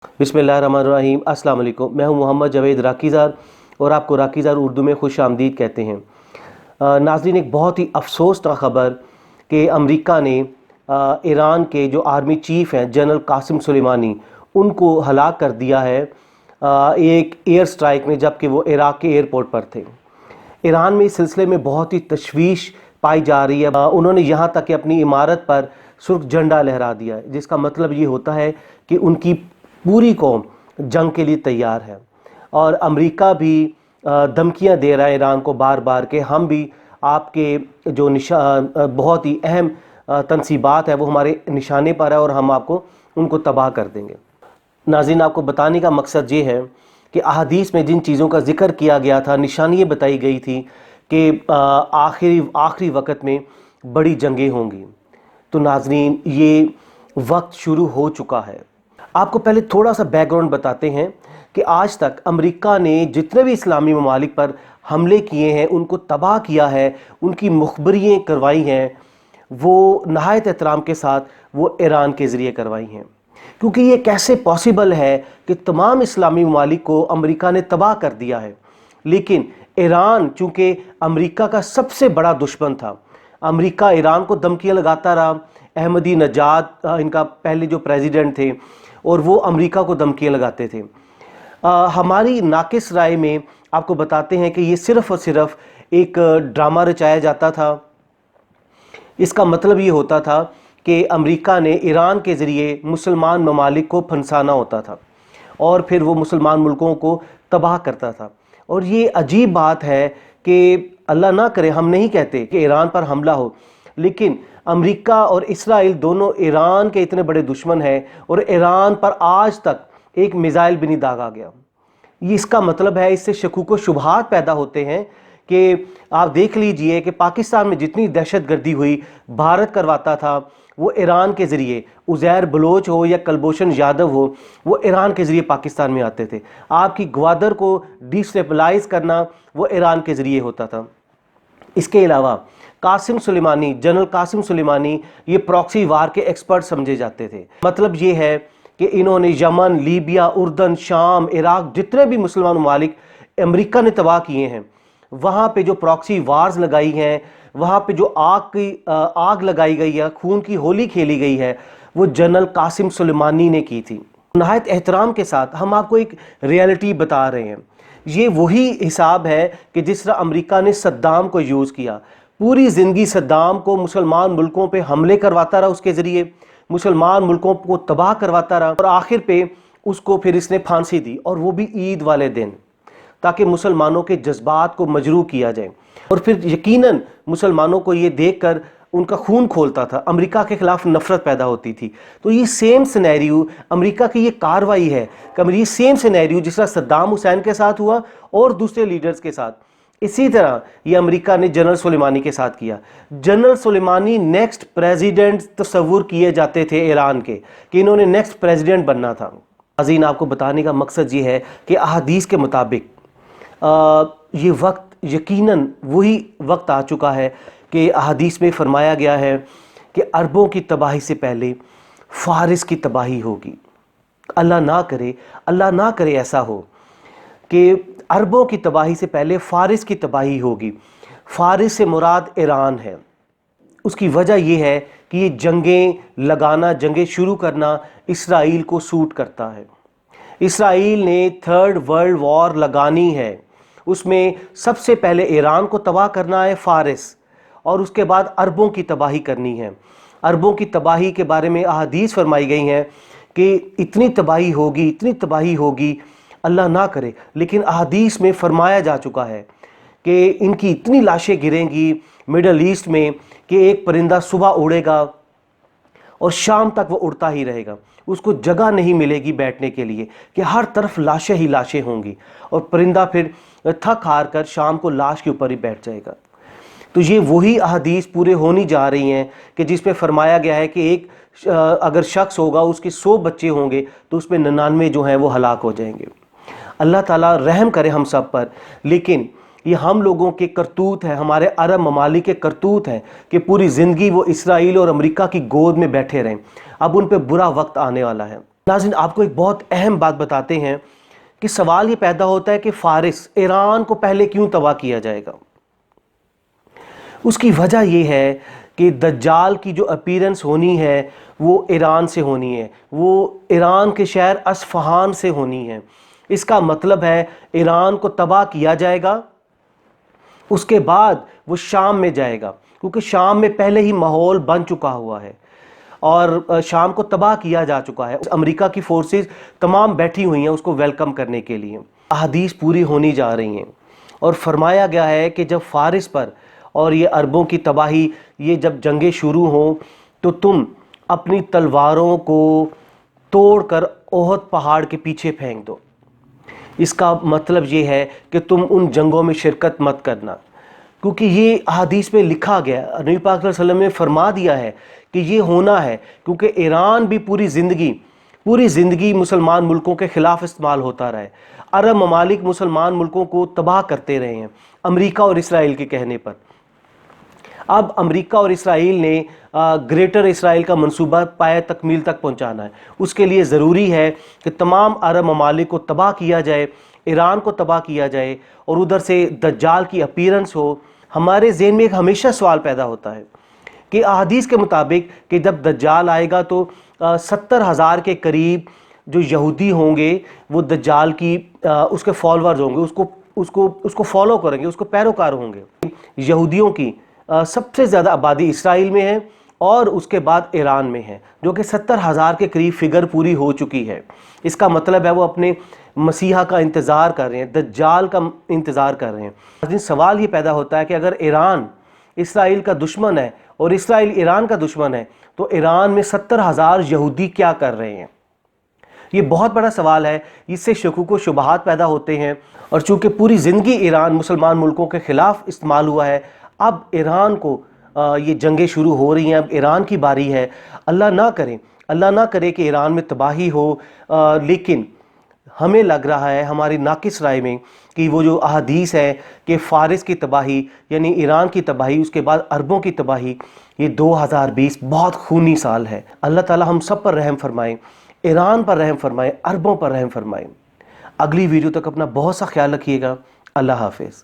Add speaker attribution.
Speaker 1: बिस्मिल्लाहिर्रहमानिर्रहीम। अस्सलाम वालेकुम। मैं हूं मोहम्मद जावेद राकीज़ार और आपको राकीज़ार उर्दू में खुश आमदीद कहते हैं। नाज़रीन, एक बहुत ही अफसोसनाक ख़बर कि अमेरिका ने ईरान के जो आर्मी चीफ़ हैं जनरल कासिम सुलेमानी, उनको हलाक कर दिया है एक एयर स्ट्राइक में, जबकि वो इराक़ के एयरपोर्ट पर थे। ईरान में इस सिलसिले में बहुत ही तशवीश पाई जा रही है। उन्होंने यहाँ तक कि अपनी इमारत पर सुर्ख झंडा लहरा दिया है, जिसका मतलब ये होता है कि उनकी पूरी कौम जंग के लिए तैयार है। और अमेरिका भी धमकियां दे रहा है ईरान को बार बार कि हम भी आपके जो बहुत ही अहम तनसीबात है वो हमारे निशाने पर है और हम आपको उनको तबाह कर देंगे। नाज़रीन, आपको बताने का मकसद ये है कि अहादीस में जिन चीज़ों का जिक्र किया गया था, निशानी ये बताई गई थी कि आखिरी वक्त में बड़ी जंगें होंगी। तो नाज़रीन, ये वक्त शुरू हो चुका है। आपको पहले थोड़ा सा बैकग्राउंड बताते हैं कि आज तक अमेरिका ने जितने भी इस्लामी ममालिक पर हमले किए हैं, उनको तबाह किया है, उनकी मुखबरियाँ करवाई हैं, वो नहायत एहतराम के साथ वो ईरान के ज़रिए करवाई हैं। क्योंकि ये कैसे पॉसिबल है कि तमाम इस्लामी ममालिक को अमेरिका ने तबाह कर दिया है, लेकिन ईरान चूँकि अमेरिका का सबसे बड़ा दुश्मन था, अमेरिका ईरान को धमकियाँ लगाता रहा। अहमदी नजाद इनका पहले जो प्रेसिडेंट थे, और वो अमेरिका को धमकियाँ लगाते थे। हमारी नाकिस राय में आपको बताते हैं कि ये सिर्फ़ और सिर्फ एक ड्रामा रचाया जाता था। इसका मतलब ये होता था कि अमेरिका ने ईरान के ज़रिए मुसलमान ममालिक को फंसाना होता था और फिर वो मुसलमान मुल्कों को तबाह करता था। और ये अजीब बात है कि अल्लाह ना करे, हम नहीं कहते कि ईरान पर हमला हो, लेकिन अमेरिका और इसराइल दोनों ईरान के इतने बड़े दुश्मन हैं और ईरान पर आज तक एक मिसाइल भी नहीं दागा गया। ये इसका मतलब है, इससे शकूक व शुबहात पैदा होते हैं कि आप देख लीजिए कि पाकिस्तान में जितनी दहशतगर्दी हुई, भारत करवाता था वो ईरान के ज़रिए। उज़ैर बलोच हो या कुलभूषण यादव हो, वो ईरान के ज़रिए पाकिस्तान में आते थे। आपकी ग्वादर को डिस्टेबलाइज करना वो ईरान के ज़रिए होता था। इसके अलावा कासिम सुलेमानी, जनरल कासिम सुलेमानी, ये प्रॉक्सी वार के एक्सपर्ट समझे जाते थे। मतलब ये है कि इन्होंने यमन, लीबिया, उर्दन, शाम, इराक, जितने भी मुसलमान ममालिक अमेरिका ने तबाह किए हैं, वहाँ पे जो प्रॉक्सी वार्स लगाई हैं, वहाँ पे जो आग लगाई गई है, खून की होली खेली गई है, वो जनरल कासिम सुलेमानी ने की थी। नहायत एहतराम के साथ हम आपको एक रियलिटी बता रहे हैं। ये वही हिसाब है कि जिस तरह अमेरिका ने सद्दाम को यूज़ किया। पूरी ज़िंदगी सद्दाम को मुसलमान मुल्कों पे हमले करवाता रहा, उसके ज़रिए मुसलमान मुल्कों को तबाह करवाता रहा, और आखिर पे उसको फिर इसने फांसी दी, और वो भी ईद वाले दिन, ताकि मुसलमानों के जज्बात को मजरू किया जाए। और फिर यकीनन मुसलमानों को ये देखकर उनका खून खोलता था, अमेरिका के खिलाफ नफरत पैदा होती थी। तो ये सेम सिनेरियो अमेरिका की ये कार्रवाई है कि ये सेम सिनेरियो जिस तरह सद्दाम हुसैन के साथ हुआ और दूसरे लीडर्स के साथ, इसी तरह ये अमेरिका ने जनरल सुलेमानी के साथ किया। जनरल सुलेमानी नेक्स्ट प्रेसिडेंट तस्वुर किए जाते थे ईरान के, कि इन्होंने नेक्स्ट प्रेसिडेंट बनना था। नाज़रीन, आपको बताने का मकसद ये है कि अहादीस के मुताबिक ये वक्त यकीनन वही वक्त आ चुका है कि अहादीस में फरमाया गया है कि अरबों की तबाही से पहले फारिस की तबाही होगी। अल्लाह ना करे ऐसा हो कि अरबों की तबाही से पहले फारिस की तबाही होगी। फारिस से मुराद ईरान है। उसकी वजह यह है कि ये जंगें लगाना, जंगें शुरू करना इसराइल को सूट करता है। इसराइल ने थर्ड वर्ल्ड वॉर लगानी है, उसमें सबसे पहले ईरान को तबाह करना है, फारिस, और उसके बाद अरबों की तबाही करनी है। अरबों की तबाही के बारे में अहादीस फरमाई गई हैं कि इतनी तबाही होगी, अल्लाह ना करे, लेकिन अहादीस में फरमाया जा चुका है कि इनकी इतनी लाशें गिरेंगी मिडल ईस्ट में कि एक परिंदा सुबह उड़ेगा और शाम तक वो उड़ता ही रहेगा, उसको जगह नहीं मिलेगी बैठने के लिए, कि हर तरफ लाशें ही लाशें होंगी, और परिंदा फिर थक हार कर शाम को लाश के ऊपर ही बैठ जाएगा। तो ये वही अहादीस पूरे होनी जा रही हैं कि जिसमें फरमाया गया है कि एक अगर शख्स होगा, उसके 100 बच्चे होंगे, तो उसमें 99 जो हैं वो हलाक हो जाएंगे। अल्लाह ताला रहम करे हम सब पर, लेकिन ये हम लोगों के करतूत है, हमारे अरब ममालिक के करतूत हैं कि पूरी ज़िंदगी वो इसराइल और अमेरिका की गोद में बैठे रहें। अब उन पे बुरा वक्त आने वाला है। ناظرین آپ کو ایک بہت اہم بات بتاتے ہیں کہ سوال یہ پیدا ہوتا ہے کہ فارس ایران کو پہلے کیوں تباہ کیا جائے گا؟ اس کی وجہ یہ ہے کہ دجال کی جو اپیرنس ہونی ہے وہ ایران سے ہونی ہے، وہ ایران کے شہر اصفہان سے ہونی ہے۔ اس کا مطلب ہے ایران کو تباہ کیا جائے گا، اس کے بعد وہ شام میں جائے گا، کیونکہ شام میں پہلے ہی ماحول بن چکا ہوا ہے اور شام کو تباہ کیا جا چکا ہے۔ امریکہ کی فورسز تمام بیٹھی ہوئی ہیں اس کو ویلکم کرنے کے لیے۔ احادیث پوری ہونی جا رہی ہیں اور فرمایا گیا ہے کہ جب فارس پر اور یہ عربوں کی تباہی، یہ جب جنگیں شروع ہوں تو تم اپنی تلواروں کو توڑ کر احد پہاڑ کے پیچھے پھینک دو۔ اس کا مطلب یہ ہے کہ تم ان جنگوں میں شرکت مت کرنا، کیونکہ یہ احادیث میں لکھا گیا، نبی پاک صلی اللہ علیہ وسلم نے فرما دیا ہے کہ یہ ہونا ہے، کیونکہ ایران بھی پوری زندگی مسلمان ملکوں کے خلاف استعمال ہوتا رہا ہے۔ عرب ممالک مسلمان ملکوں کو تباہ کرتے رہے ہیں امریکہ اور اسرائیل کے کہنے پر۔ اب امریکہ اور اسرائیل نے گریٹر اسرائیل کا منصوبہ پایہ تکمیل تک پہنچانا ہے۔ اس کے لیے ضروری ہے کہ تمام عرب ممالک کو تباہ کیا جائے، ایران کو تباہ کیا جائے اور ادھر سے دجال کی اپیرنس ہو۔ ہمارے ذہن میں ایک ہمیشہ سوال پیدا ہوتا ہے کہ احادیث کے مطابق کہ جب دجال آئے گا تو 70,000 کے قریب جو یہودی ہوں گے وہ دجال کی اس کے فالورز ہوں گے، اس کو فالو کریں گے، اس کو پیروکار ہوں گے۔ یہودیوں کی سب سے زیادہ آبادی اسرائیل میں ہے اور اس کے بعد ایران میں ہے، جو کہ 70,000 کے قریب فگر پوری ہو چکی ہے۔ اس کا مطلب ہے وہ اپنے مسیحا کا انتظار کر رہے ہیں، دجال کا انتظار کر رہے ہیں۔ لیکن سوال یہ پیدا ہوتا ہے کہ اگر ایران اسرائیل کا دشمن ہے اور اسرائیل ایران کا دشمن ہے تو ایران میں 70,000 یہودی کیا کر رہے ہیں؟ یہ بہت بڑا سوال ہے، اس سے شکوک و شبہات پیدا ہوتے ہیں، اور چونکہ پوری زندگی ایران مسلمان ملکوں کے خلاف استعمال ہوا ہے، اب ایران کو یہ جنگیں شروع ہو رہی ہیں، اب ایران کی باری ہے۔ اللہ نہ کرے کہ ایران میں تباہی ہو، لیکن ہمیں لگ رہا ہے ہماری ناقص رائے میں کہ وہ جو احادیث ہے کہ فارس کی تباہی یعنی ایران کی تباہی، اس کے بعد عربوں کی تباہی، یہ 2020 بہت خونی سال ہے۔ اللہ تعالی ہم سب پر رحم فرمائیں، ایران پر رحم فرمائیں، عربوں پر رحم فرمائیں۔ اگلی ویڈیو تک اپنا بہت سا خیال رکھیے گا۔ اللہ حافظ۔